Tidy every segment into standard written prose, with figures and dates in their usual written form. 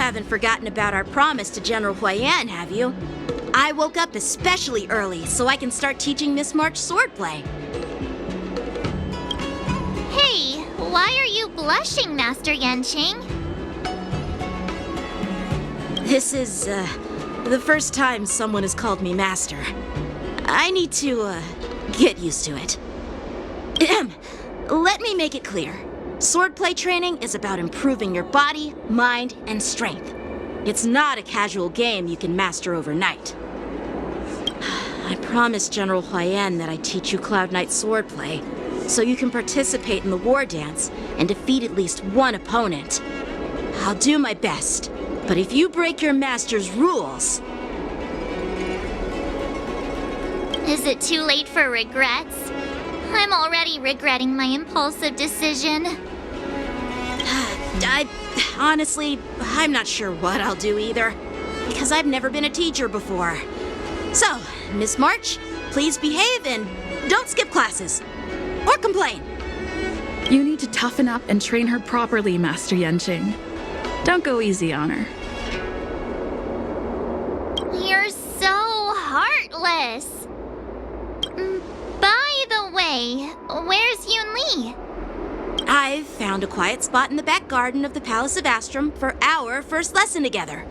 haven't forgotten about our promise to General Huayan, have you? I woke up especially early so I can start teaching Miss March swordplay. Hey, why are you blushing, Master Yanqing? This is, the first time someone has called me Master. I need to, get used to it. Let me make it clear. Swordplay training is about improving your body, mind, and strength. It's not a casual game you can master overnight. I promised General Huayan that I'd teach you Cloud Knight swordplay, so you can participate in the war dance and defeat at least one opponent. I'll do my best, but if you break your master's rules... Is it too late for regrets? I'm already regretting my impulsive decision. Honestly, I'm not sure what I'll do either, because I've never been a teacher before. So, Miss March, please behave and don't skip classes. Or complain. You need to toughen up and train her properly, Master Yanqing. Don't go easy on her. You're so heartless. By the way, where's Yunli? I've found a quiet spot in the back garden of the Palace of Astrum for our first lesson together.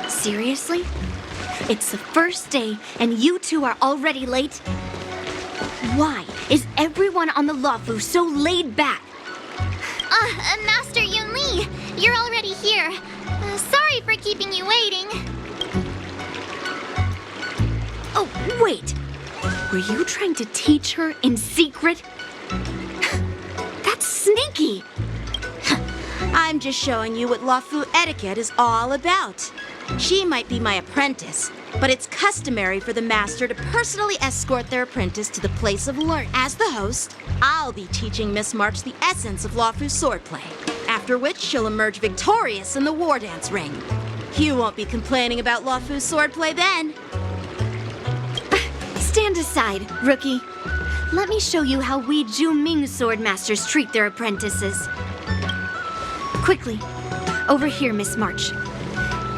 Seriously? It's the first day and you two are already late? Why is everyone on the Luofu so laid back? Master Yunli, you're already here. Sorry for keeping you waiting. Oh, wait. Were you trying to teach her in secret? That's sneaky. I'm just showing you what Luofu etiquette is all about. She might be my apprentice, but it's customary for the master to personally escort their apprentice to the place of learning. As the host, I'll be teaching Miss March the essence of Luofu swordplay, after which she'll emerge victorious in the war dance ring. You won't be complaining about Luofu swordplay then. Stand aside, rookie. Let me show you how we Zhu-Ming sword masters treat their apprentices. Quickly, over here, Miss March.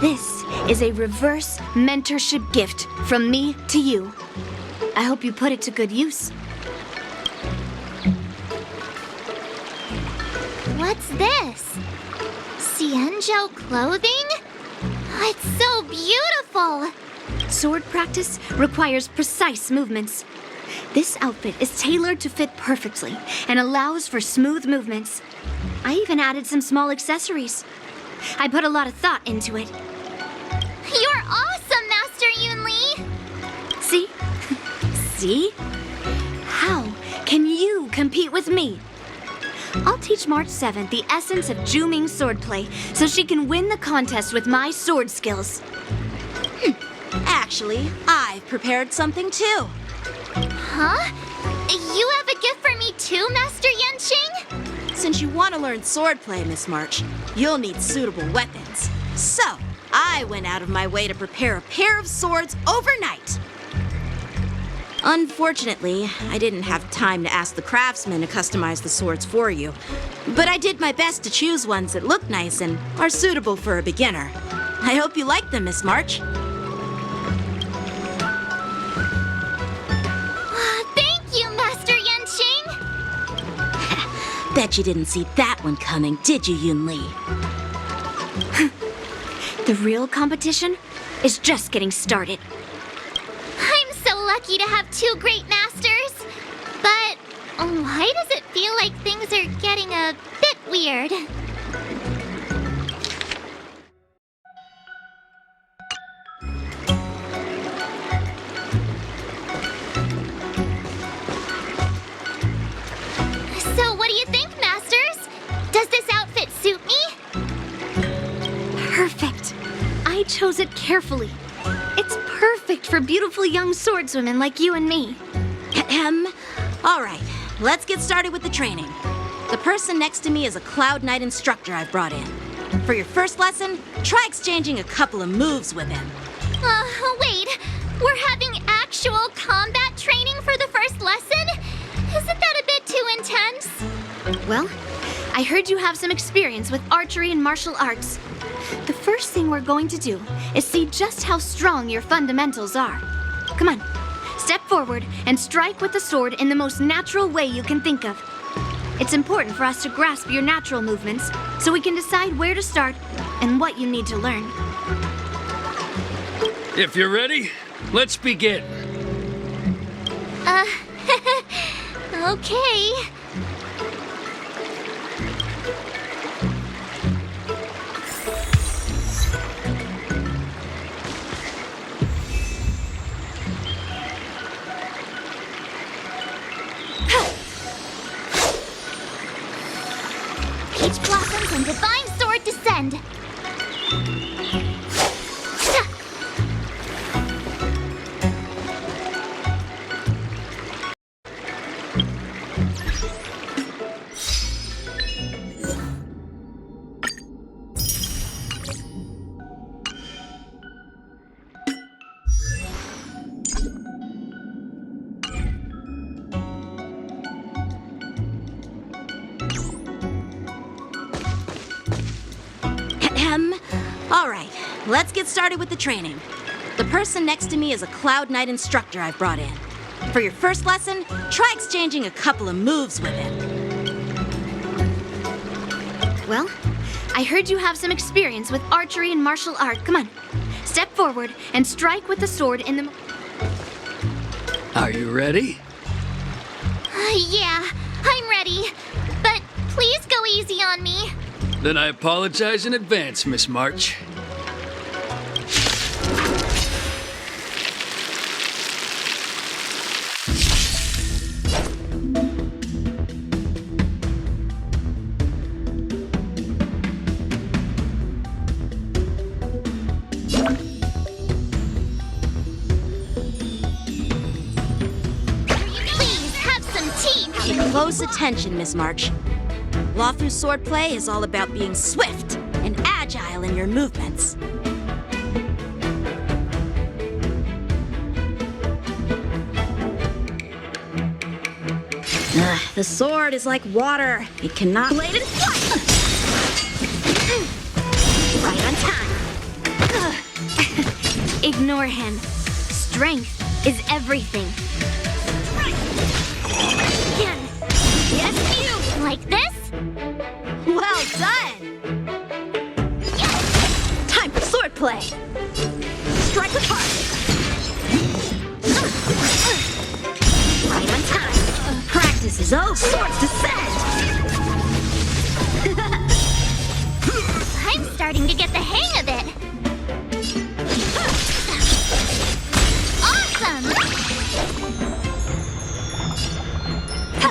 This is a reverse mentorship gift from me to you. I hope you put it to good use. What's this? Xianzhou clothing? It's so beautiful! Sword practice requires precise movements. This outfit is tailored to fit perfectly and allows for smooth movements. I even added some small accessories. I put a lot of thought into it. You're awesome, Master Yunli! See? See? How can you compete with me? I'll teach March 7th the essence of Zhu-Ming swordplay so she can win the contest with my sword skills. Actually, I've prepared something too. Huh? You have a gift for me too, Master Yanqing? Since you want to learn swordplay, Miss March, you'll need suitable weapons. So, I went out of my way to prepare a pair of swords overnight. Unfortunately, I didn't have time to ask the craftsman to customize the swords for you. But I did my best to choose ones that look nice and are suitable for a beginner. I hope you like them, Miss March. Thank you, Master Yanqing! Bet you didn't see that one coming, did you, Yunli? The real competition is just getting started. I'm so lucky to have two great masters. But why does it feel like things are getting a bit weird? So what do you think, masters? Does this outfit suit me? Perfect. I chose it carefully. It's perfect for beautiful young swordswomen like you and me. All right, let's get started with the training. The person next to me is a Cloud Knight instructor I've brought in. For your first lesson, try exchanging a couple of moves with him. Wait. We're having actual combat training for the first lesson? Isn't that a bit too intense? Well, I heard you have some experience with archery and martial arts. The first thing we're going to do is see just how strong your fundamentals are. Come on, step forward and strike with the sword in the most natural way you can think of. It's important for us to grasp your natural movements so we can decide where to start and what you need to learn. If you're ready, let's begin. Okay. Peach blossoms and divine sword descend. All right, let's get started with the training. The person next to me is a Cloud Knight instructor I've brought in. For your first lesson, try exchanging a couple of moves with him. Well, I heard you have some experience with archery and martial art. Come on, step forward and strike with the sword in the... Are you ready? Yeah, I'm ready. But please go easy on me. Then I apologize in advance, Miss March. Please have some tea. Pay close attention, Miss March. Law through swordplay is all about being swift and agile in your movements. The sword is like water. It cannot... Bladed flight! Right on time. Ignore him. Strength is everything. Again. Yes, you! Like this? Well done! Time for swordplay! Strike with heart! Right on time. Practice is over. Swords descend! I'm starting to get the hang of it. Awesome!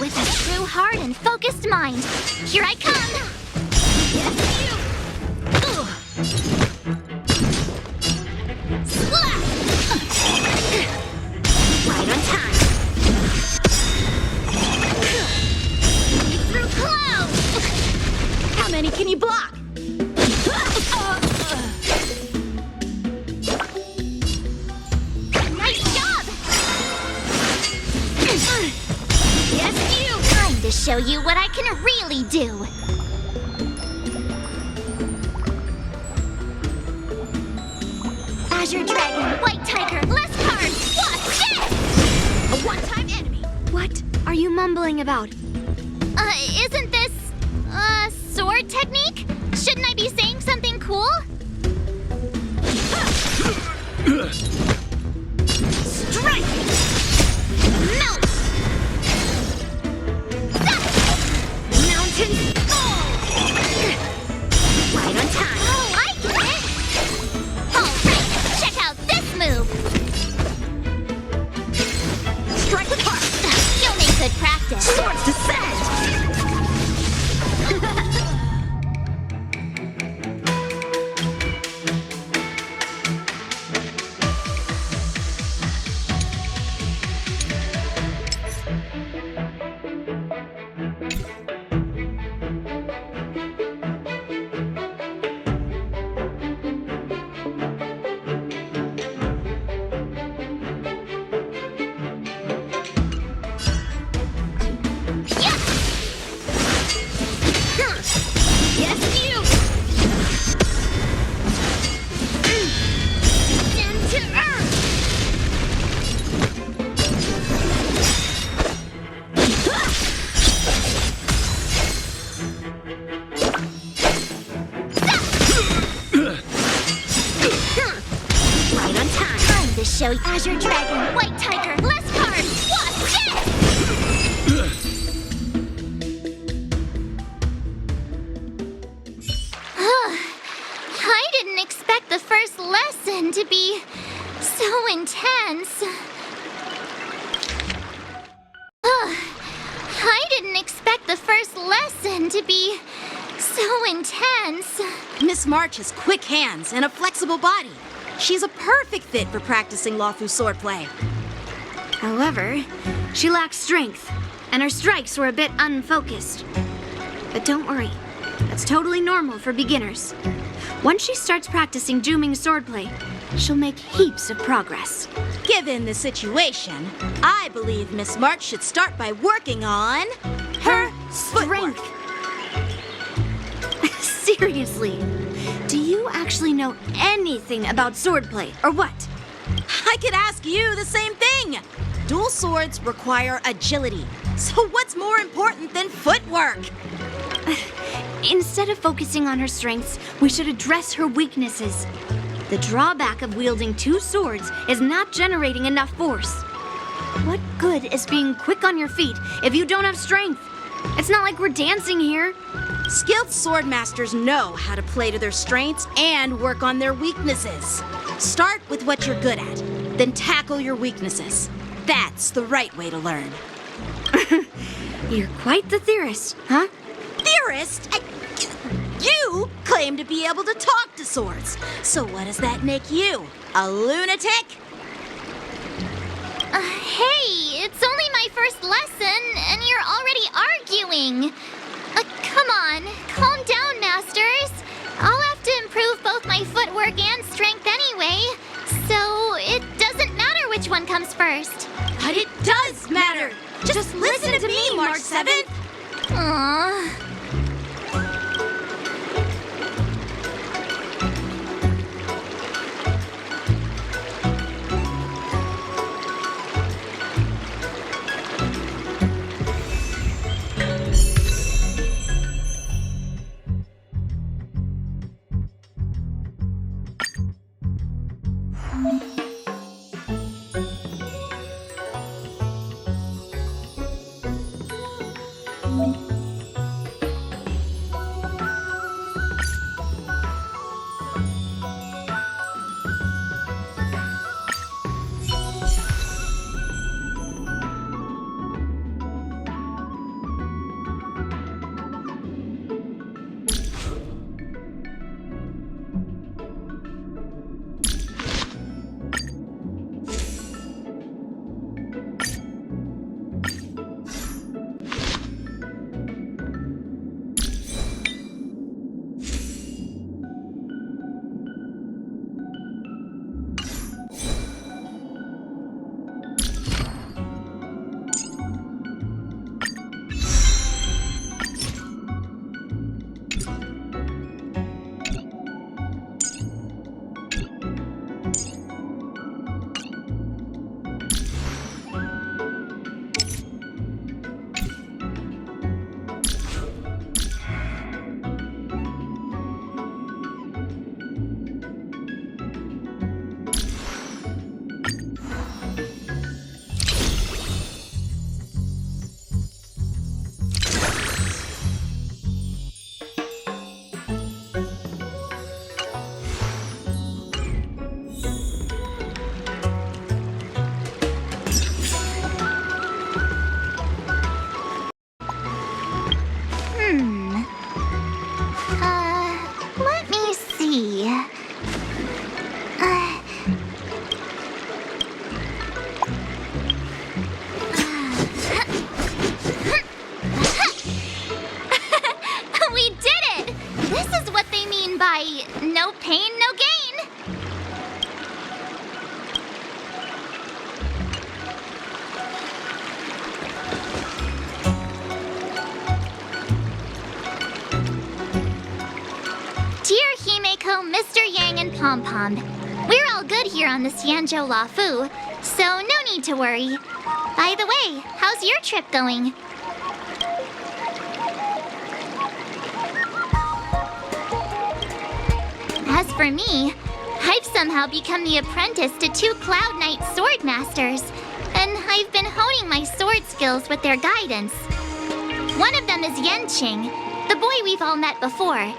With a true heart and focused mind, here I come! Yes, you! Slap! Right on time. Through clouds! How many can you block? Nice job! Yes, you! Time to show you what I can really do! Azure Dragon, White Tiger, less cards! What's this? A one-time enemy. What are you mumbling about? Isn't this, sword technique? Shouldn't I be saying something cool? Strike! Melt! Mountain fall! Right on time. Oh, I get it! Alright, check out this move! Strike with heart! You'll make good practice. Swords descend! show you. Azure Dragon, White Tiger, less cards. What's I didn't expect the first lesson to be so intense. I didn't expect the first lesson to be so intense. Miss March has quick hands and a flexible body. She's a perfect fit for practicing Lawfu swordplay. However, she lacks strength, and her strikes were a bit unfocused. But don't worry, that's totally normal for beginners. Once she starts practicing Juming swordplay, she'll make heaps of progress. Given the situation, I believe Miss March should start by working on her Strength. Seriously, do you actually know anything about swordplay, or what? I could ask you the same thing. Dual swords require agility. So what's more important than footwork? Instead of focusing on her strengths, we should address her weaknesses. The drawback of wielding two swords is not generating enough force. What good is being quick on your feet if you don't have strength? It's not like we're dancing here. Skilled sword masters know how to play to their strengths and work on their weaknesses. Start with what you're good at, then tackle your weaknesses. That's the right way to learn. You're quite the theorist, huh? Theorist? You claim to be able to talk to swords. So what does that make you? A lunatic? Hey, it's only my first lesson, and you're already arguing. Come on, calm down, Masters. I'll have to improve both my footwork and strength anyway, so it doesn't matter which one comes first. But it does matter. Just listen to me, March 7th. Aww. Let me see. We did it! This is what they mean by no pain, no gain. Dear Himeko, Mr. Yang, and Pom Pom, we're all good here on the Xianzhou Lawfu, so no need to worry. By the way, how's your trip going? As for me, I've somehow become the apprentice to 2 Cloud Knight sword masters, and I've been honing my sword skills with their guidance. One of them is Yanqing, the boy we've all met before.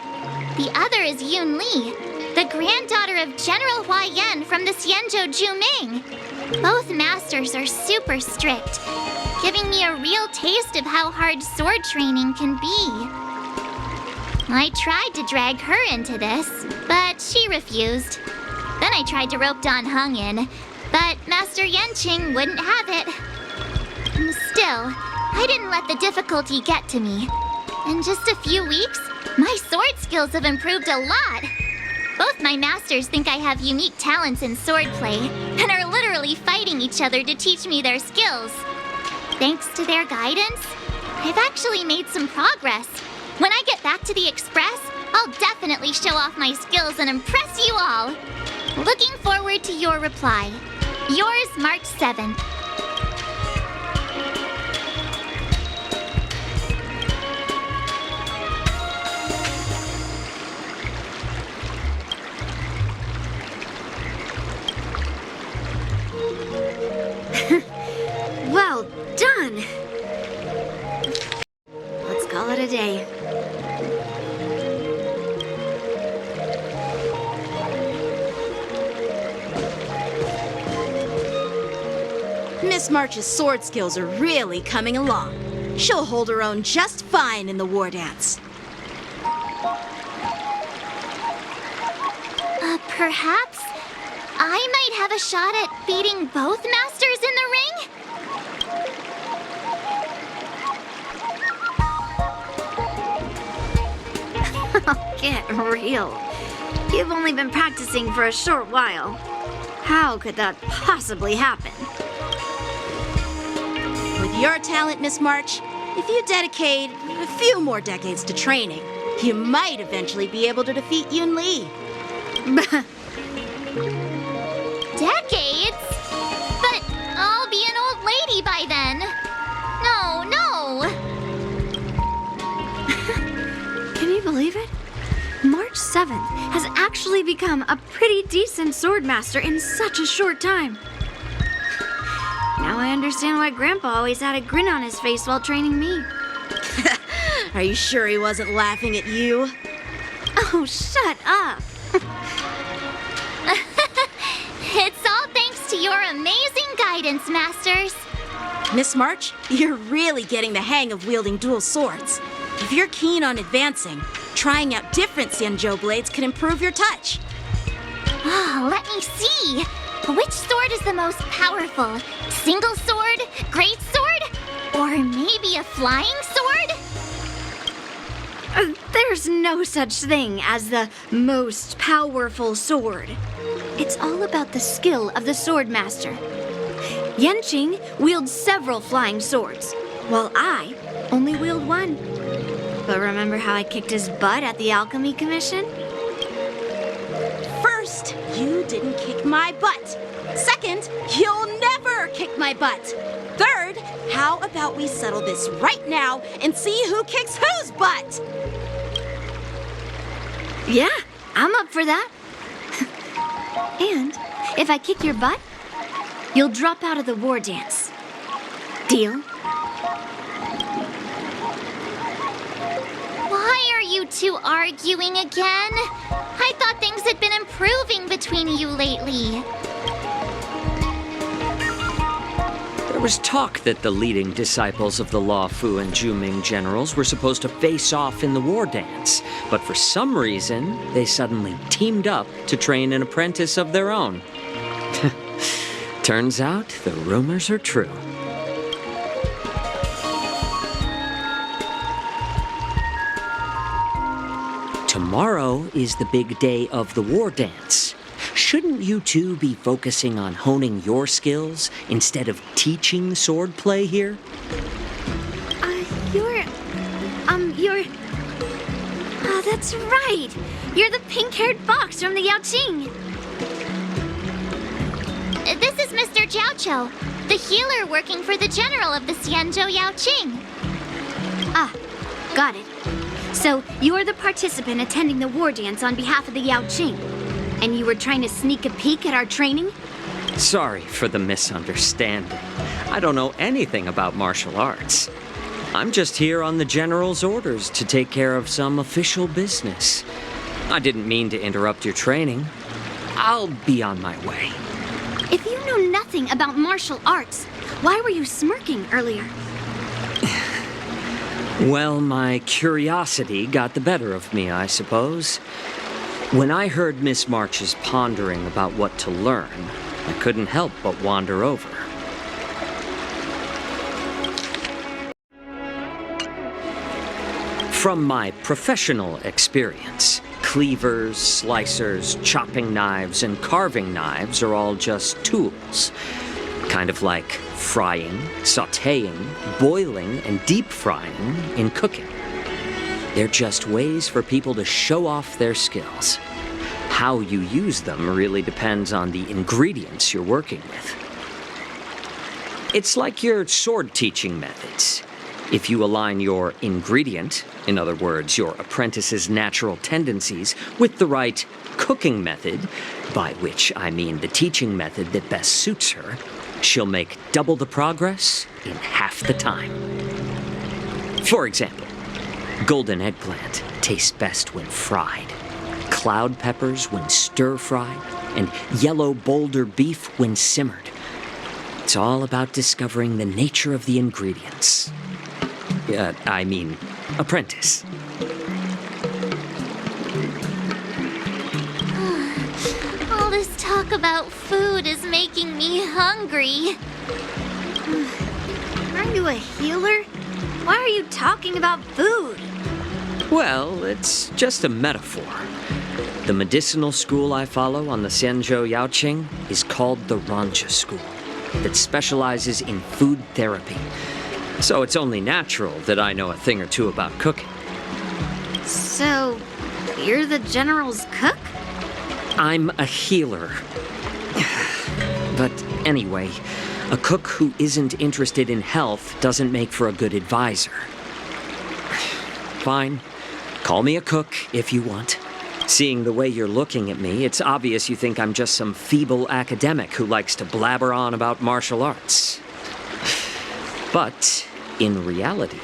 The other is Yun Li, the granddaughter of General Hua Yan from the Xianzhou Juming. Both masters are super strict, giving me a real taste of how hard sword training can be. I tried to drag her into this, but she refused. Then I tried to rope Dan Heng in, but Master Yanqing wouldn't have it. Still, I didn't let the difficulty get to me. In just a few weeks, my sword skills have improved a lot. Both my masters think I have unique talents in swordplay, and are literally fighting each other to teach me their skills. Thanks to their guidance, I've actually made some progress. When I get back to the Express, I'll definitely show off my skills and impress you all. Looking forward to your reply. Yours, March 7th. Well done! Let's call it a day. Miss March's sword skills are really coming along. She'll hold her own just fine in the war dance. Perhaps I might have a shot at beating both masters in the ring? Get real. You've only been practicing for a short while. How could that possibly happen? With your talent, Miss March, if you dedicate a few more decades to training, you might eventually be able to defeat Yun Li. Decades? But I'll be an old lady by then. No. Can you believe it? March 7th has actually become a pretty decent swordmaster in such a short time. Now I understand why Grandpa always had a grin on his face while training me. Are you sure he wasn't laughing at you? Oh, shut up! It's all thanks to your amazing guidance, masters. Miss March, you're really getting the hang of wielding dual swords. If you're keen on advancing, trying out different Xianzhou blades can improve your touch. Oh, let me see. Which sword is the most powerful? Single sword? Great sword? Or maybe a flying sword? There's no such thing as the most powerful sword. It's all about the skill of the swordmaster. Yanqing wields several flying swords, while I only wield one. But remember how I kicked his butt at the Alchemy Commission? First, you didn't kick my butt. Second, you'll never kick my butt. Third, how about we settle this right now and see who kicks whose butt? Yeah, I'm up for that. And if I kick your butt, you'll drop out of the war dance. Deal? Why are you two arguing again? I thought things had been improving between you lately. There was talk that the leading disciples of the Law Fu and Juming generals were supposed to face off in the war dance, but for some reason, they suddenly teamed up to train an apprentice of their own. Turns out the rumors are true. Tomorrow is the big day of the war dance. Shouldn't you two be focusing on honing your skills instead of teaching swordplay here? You're... Oh, that's right. You're the pink-haired fox from the Yaoqing. This is Mr. Jiaoqiu, the healer working for the general of the Xianzhou Yaoqing. Ah, got it. So, you're the participant attending the war dance on behalf of the Yaoqing. And you were trying to sneak a peek at our training? Sorry for the misunderstanding. I don't know anything about martial arts. I'm just here on the General's orders to take care of some official business. I didn't mean to interrupt your training. I'll be on my way. If you know nothing about martial arts, why were you smirking earlier? Well, my curiosity got the better of me, I suppose. When I heard Miss March's pondering about what to learn, I couldn't help but wander over. From my professional experience, cleavers, slicers, chopping knives, and carving knives are all just tools. Kind of like frying, sautéing, boiling, and deep frying in cooking. They're just ways for people to show off their skills. How you use them really depends on the ingredients you're working with. It's like your sword teaching methods. If you align your ingredient, in other words, your apprentice's natural tendencies, with the right cooking method, by which I mean the teaching method that best suits her, she'll make double the progress in half the time. For example, golden eggplant tastes best when fried, cloud peppers when stir-fried, and yellow boulder beef when simmered. It's all about discovering the nature of the ingredients. Apprentice. All this talk about food is making me hungry. Aren't you a healer? Why are you talking about food? Well, it's just a metaphor. The medicinal school I follow on the Xianzhou Yaoqing is called the Ranja School, that specializes in food therapy. So it's only natural that I know a thing or two about cooking. So, you're the General's cook? I'm a healer. But anyway, a cook who isn't interested in health doesn't make for a good advisor. Fine. Call me a cook if you want. Seeing the way you're looking at me, it's obvious you think I'm just some feeble academic who likes to blabber on about martial arts. But in reality,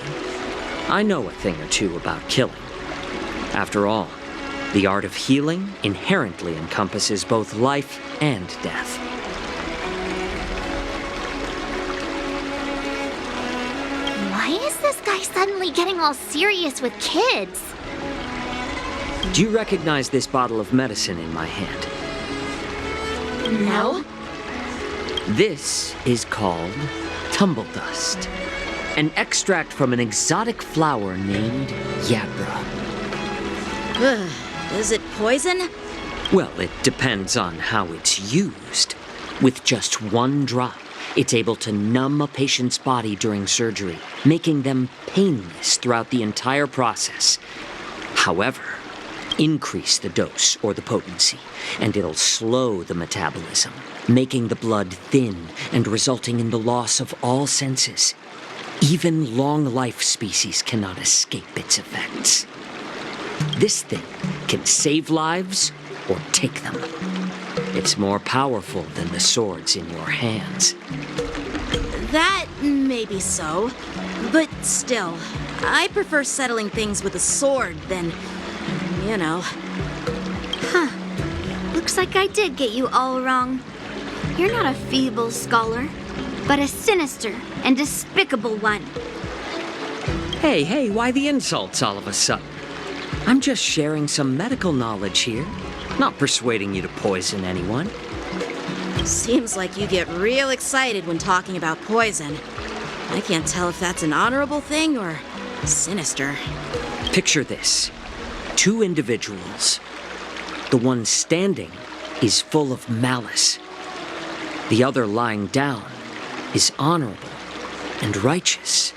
I know a thing or two about killing. After all, the art of healing inherently encompasses both life and death. Why is this guy suddenly getting all serious with kids? Do you recognize this bottle of medicine in my hand? No? This is called tumble dust, an extract from an exotic flower named Yabra. Ugh, is it poison? Well, it depends on how it's used. With just one drop, it's able to numb a patient's body during surgery, making them painless throughout the entire process. However, increase the dose or the potency, and it'll slow the metabolism, making the blood thin and resulting in the loss of all senses. Even long-life species cannot escape its effects. This thing can save lives or take them. It's more powerful than the swords in your hands. That may be so, but still, I prefer settling things with a sword than, you know. Huh. Looks like I did get you all wrong. You're not a feeble scholar, but a sinister and despicable one. Hey, why the insults all of a sudden? I'm just sharing some medical knowledge here, not persuading you to poison anyone. Seems like you get real excited when talking about poison. I can't tell if that's an honorable thing or sinister. Picture this. Two individuals. The one standing is full of malice. The other lying down is honorable and righteous.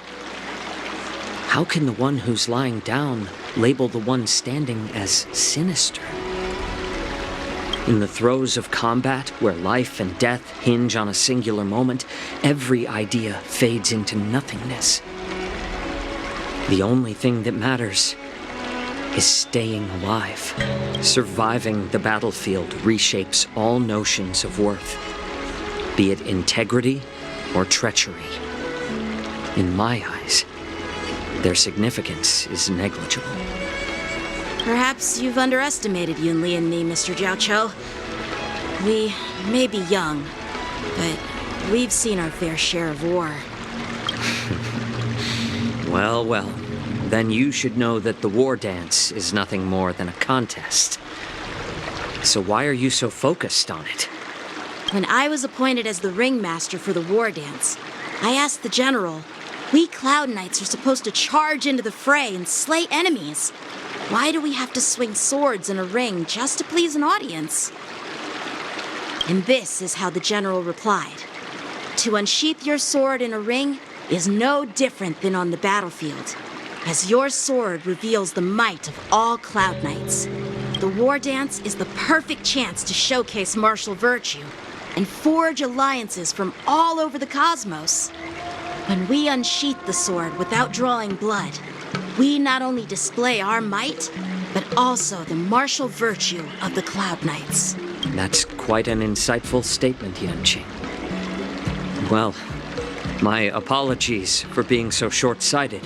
How can the one who's lying down label the one standing as sinister? In the throes of combat, where life and death hinge on a singular moment, every idea fades into nothingness. The only thing that matters is staying alive. Surviving the battlefield reshapes all notions of worth, be it integrity or treachery. In my eyes, their significance is negligible. Perhaps you've underestimated Yunli and me, Mr. Jiaoqiu. We may be young, but we've seen our fair share of war. Well, well. Then you should know that the war dance is nothing more than a contest. So why are you so focused on it? When I was appointed as the ringmaster for the war dance, I asked the general, we Cloud Knights are supposed to charge into the fray and slay enemies. Why do we have to swing swords in a ring just to please an audience? And this is how the general replied. To unsheath your sword in a ring is no different than on the battlefield, as your sword reveals the might of all Cloud Knights. The war dance is the perfect chance to showcase martial virtue and forge alliances from all over the cosmos. When we unsheath the sword without drawing blood, we not only display our might, but also the martial virtue of the Cloud Knights. That's quite an insightful statement, Yanqing. Well, my apologies for being so short-sighted.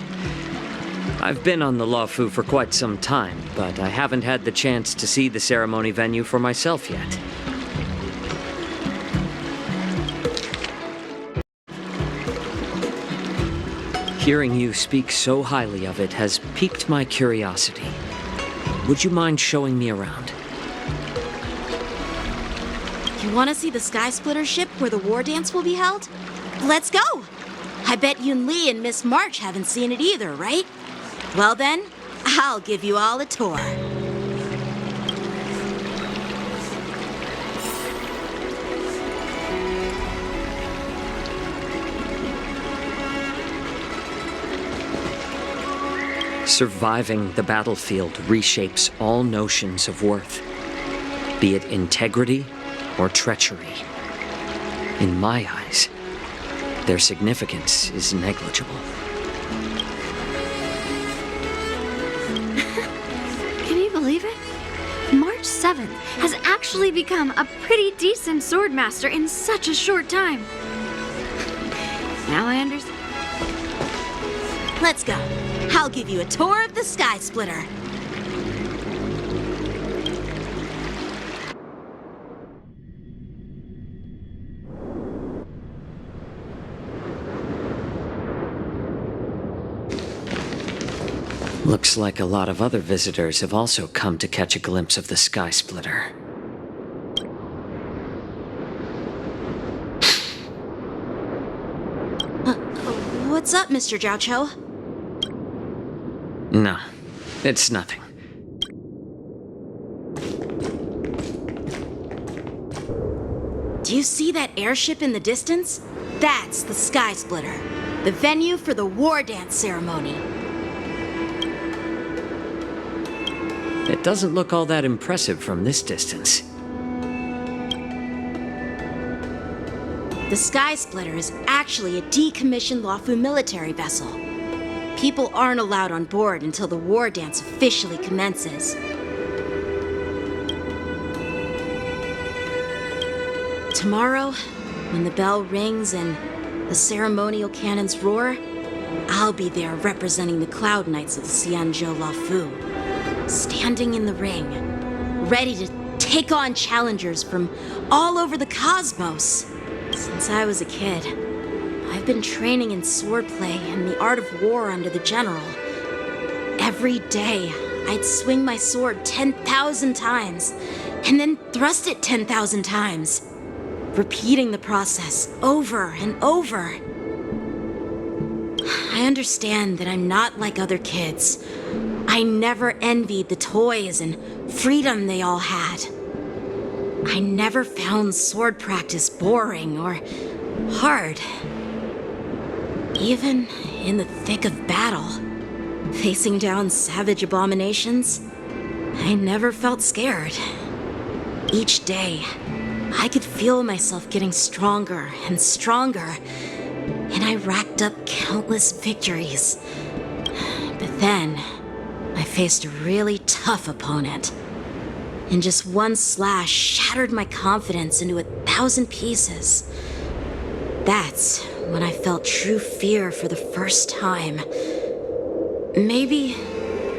I've been on the Luofu for quite some time, but I haven't had the chance to see the ceremony venue for myself yet. Hearing you speak so highly of it has piqued my curiosity. Would you mind showing me around? You want to see the Sky Splitter ship where the war dance will be held? Let's go! I bet Yunli and Miss March haven't seen it either, right? Well then, I'll give you all a tour. Surviving the battlefield reshapes all notions of worth, be it integrity or treachery. In my eyes, their significance is negligible. Can you believe it? March 7th has actually become a pretty decent swordmaster in such a short time. Now I understand. Let's go. I'll give you a tour of the Sky Splitter. Looks like a lot of other visitors have also come to catch a glimpse of the Sky Splitter. What's up, Mr. Jiaoqiu? No, it's nothing. Do you see that airship in the distance? That's the Sky Splitter, the venue for the war dance ceremony. It doesn't look all that impressive from this distance. The Sky Splitter is actually a decommissioned Luofu military vessel. People aren't allowed on board until the war dance officially commences. Tomorrow, when the bell rings and the ceremonial cannons roar, I'll be there representing the Cloud Knights of the Xianzhou Luofu, standing in the ring, ready to take on challengers from all over the cosmos. Since I was a kid, I've been training in swordplay and the art of war under the general. Every day, I'd swing my sword 10,000 times, and then thrust it 10,000 times, repeating the process over and over. I understand that I'm not like other kids. I never envied the toys and freedom they all had. I never found sword practice boring or hard. Even in the thick of battle, facing down savage abominations, I never felt scared. Each day, I could feel myself getting stronger and stronger, and I racked up countless victories. But then, I faced a really tough opponent. And just one slash shattered my confidence into 1,000 pieces. That's when I felt true fear for the first time. Maybe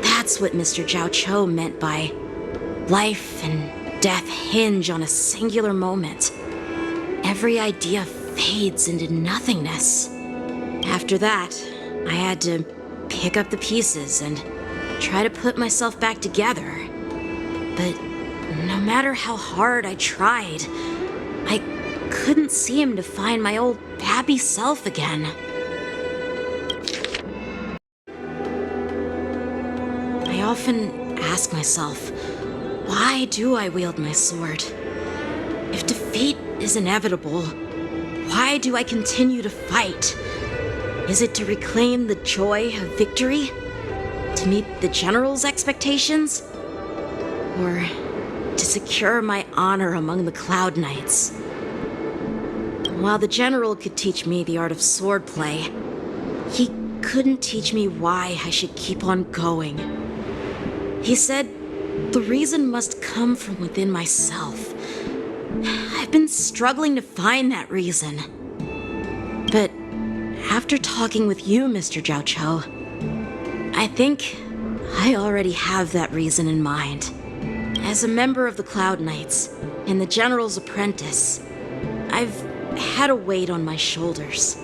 that's what Mr. Jiao Cho meant by life and death hinge on a singular moment. Every idea fades into nothingness. After that, I had to pick up the pieces and try to put myself back together. But no matter how hard I tried, I couldn't seem to find my old happy self again. I often ask myself, why do I wield my sword? If defeat is inevitable, why do I continue to fight? Is it to reclaim the joy of victory? To meet the general's expectations? Or to secure my honor among the Cloud Knights? While the general could teach me the art of swordplay, he couldn't teach me why I should keep on going. He said the reason must come from within myself. I've been struggling to find that reason. But after talking with you, Mr. Jiao Cho, I think I already have that reason in mind. As a member of the Cloud Knights and the General's apprentice, I've had a weight on my shoulders.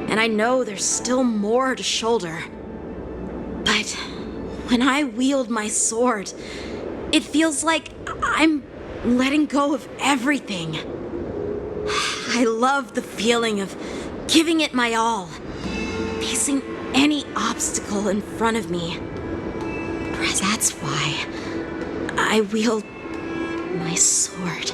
And I know there's still more to shoulder. But when I wield my sword, it feels like I'm letting go of everything. I love the feeling of giving it my all, facing any obstacle in front of me. Perhaps that's why I wield my sword.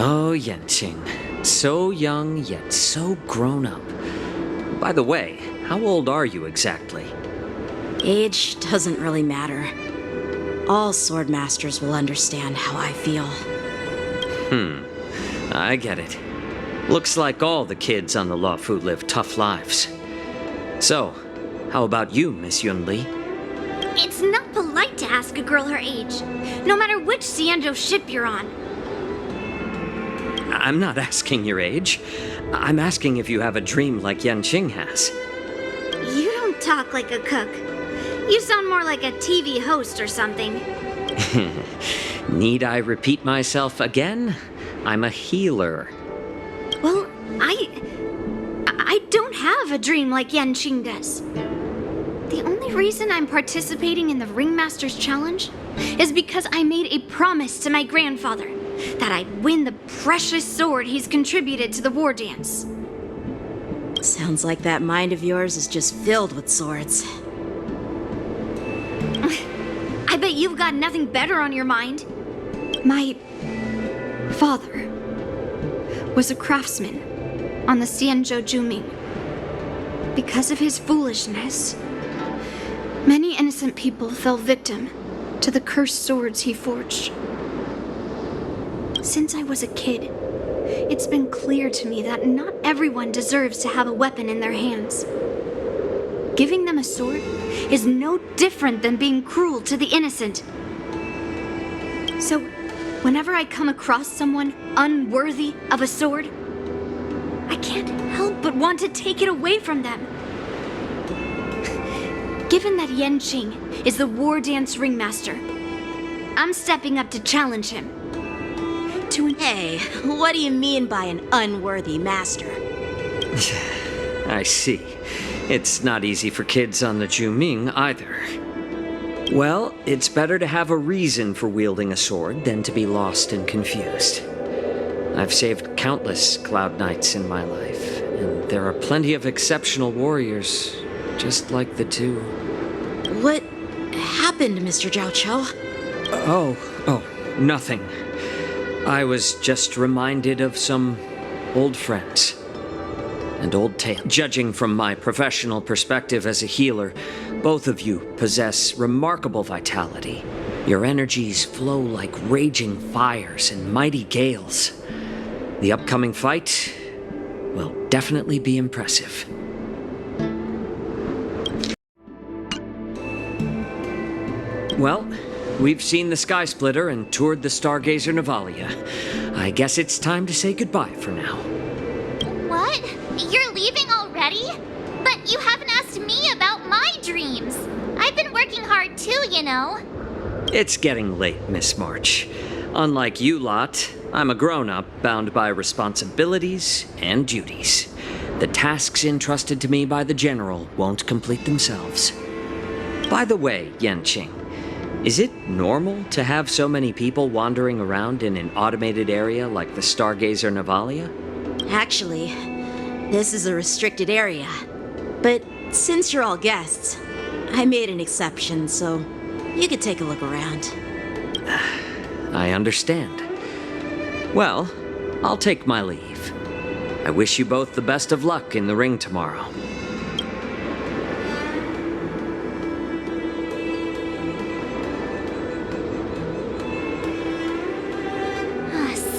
Oh, Yanqing. So young, yet so grown up. By the way, how old are you exactly? Age doesn't really matter. All sword masters will understand how I feel. I get it. Looks like all the kids on the Luofu live tough lives. So, how about you, Miss Yunli? It's not polite to ask a girl her age, no matter which Xianzhou ship you're on. I'm not asking your age. I'm asking if you have a dream like Yanqing has. You don't talk like a cook. You sound more like a TV host or something. Need I repeat myself again? I'm a healer. Well, I don't have a dream like Yanqing does. The only reason I'm participating in the Ringmaster's Challenge is because I made a promise to my grandfather that I'd win the precious sword he's contributed to the war dance. Sounds like that mind of yours is just filled with swords. I bet you've got nothing better on your mind. My father was a craftsman on the Xianzhou Juming. Because of his foolishness, many innocent people fell victim to the cursed swords he forged. Since I was a kid, it's been clear to me that not everyone deserves to have a weapon in their hands. Giving them a sword is no different than being cruel to the innocent. So, whenever I come across someone unworthy of a sword, I can't help but want to take it away from them. Given that Yanqing is the war dance ringmaster, I'm stepping up to challenge him. Hey, what do you mean by an unworthy master? I see. It's not easy for kids on the Juming either. Well, it's better to have a reason for wielding a sword than to be lost and confused. I've saved countless Cloud Knights in my life, and there are plenty of exceptional warriors, just like the two. What happened, Mr. Jiao Cho? Oh, nothing. I was just reminded of some old friends and old tales. Judging from my professional perspective as a healer, both of you possess remarkable vitality. Your energies flow like raging fires and mighty gales. The upcoming fight will definitely be impressive. Well, we've seen the Sky Splitter and toured the Stargazer Navalia. I guess it's time to say goodbye for now. What? You're leaving already? But you haven't asked me about my dreams. I've been working hard too, you know. It's getting late, Miss March. Unlike you lot, I'm a grown-up bound by responsibilities and duties. The tasks entrusted to me by the General won't complete themselves. By the way, Yanqing, is it normal to have so many people wandering around in an automated area like the Stargazer Navalia? Actually, this is a restricted area. But since you're all guests, I made an exception, so you could take a look around. I understand. Well, I'll take my leave. I wish you both the best of luck in the ring tomorrow.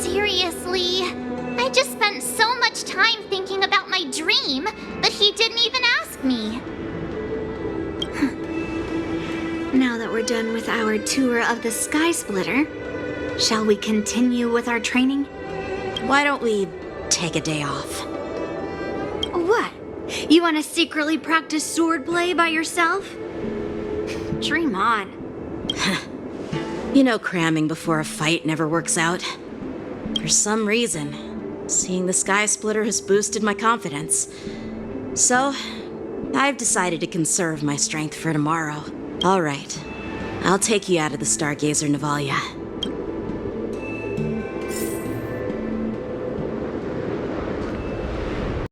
Seriously? I just spent so much time thinking about my dream, but he didn't even ask me. Now that we're done with our tour of the Sky Splitter, shall we continue with our training? Why don't we take a day off? What? You want to secretly practice swordplay by yourself? Dream on. You know, cramming before a fight never works out. For some reason, seeing the Sky Splitter has boosted my confidence. So, I've decided to conserve my strength for tomorrow. All right, I'll take you out of the Stargazer Navalia.